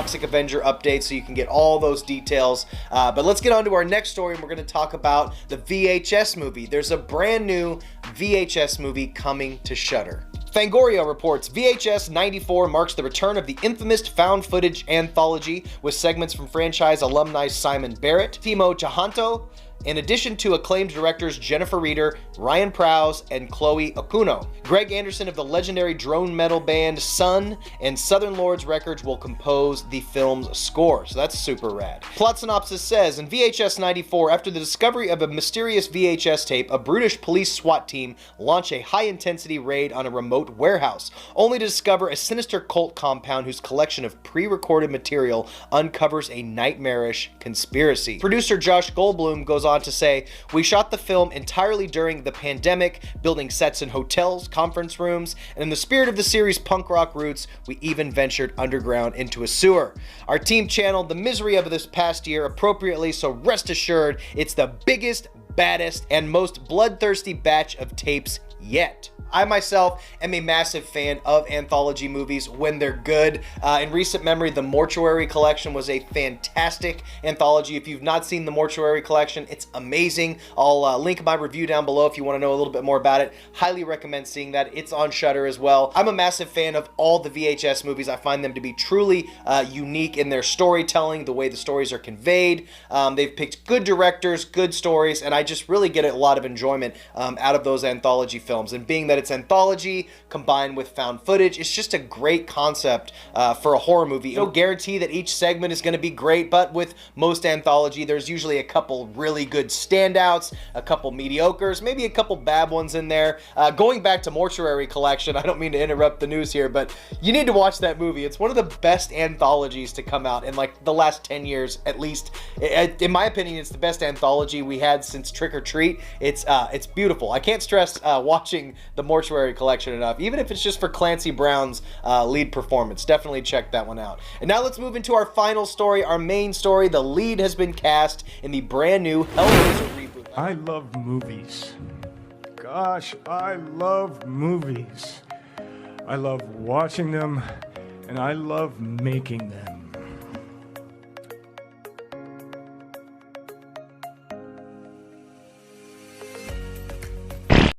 Toxic Avenger update so you can get all those details. But let's get on to our next story, and we're going to talk about the VHS movie. There's a brand new VHS movie coming to Shudder. Fangoria reports VHS 94 marks the return of the infamous found footage anthology with segments from franchise alumni Simon Barrett, Timo Tjahjanto, in addition to acclaimed directors Jennifer Reeder, Ryan Prowse, and Chloe Okuno. Greg Anderson of the legendary drone metal band Sun and Southern Lords Records will compose the film's score, so that's super rad. Plot synopsis says, in VHS 94, after the discovery of a mysterious VHS tape, a brutish police SWAT team launch a high-intensity raid on a remote warehouse, only to discover a sinister cult compound whose collection of pre-recorded material uncovers a nightmarish conspiracy. Producer Josh Goldblum goes on to say, we shot the film entirely during the pandemic, building sets in hotels, conference rooms, and in the spirit of the series' punk rock roots, we even ventured underground into a sewer. Our team channeled the misery of this past year appropriately, so rest assured, it's the biggest, baddest, and most bloodthirsty batch of tapes yet. I myself am a massive fan of anthology movies when they're good. In recent memory, The Mortuary Collection was a fantastic anthology. If you've not seen The Mortuary Collection, it's amazing. I'll link my review down below if you want to know a little bit more about it. Highly recommend seeing that. It's on Shudder as well. I'm a massive fan of all the VHS movies. I find them to be truly unique in their storytelling, the way the stories are conveyed. They've picked good directors, good stories, and I just really get a lot of enjoyment out of those anthology films. And being that it's anthology combined with found footage, it's just a great concept for a horror movie. No guarantee that each segment is going to be great, but with most anthology, there's usually a couple really good standouts, a couple mediocres, maybe a couple bad ones in there. Going back to Mortuary Collection, I don't mean to interrupt the news here, but you need to watch that movie. It's one of the best anthologies to come out in like the last 10 years at least. In my opinion, it's the best anthology we had since Trick or Treat. It's beautiful. I can't stress watching the Mortuary Collection enough, even if it's just for Clancy Brown's lead performance. Definitely check that one out. And now let's move into our final story, our main story. The lead has been cast in the brand new Hellraiser reboot. I love movies. Gosh, I love movies. I love watching them, and I love making them.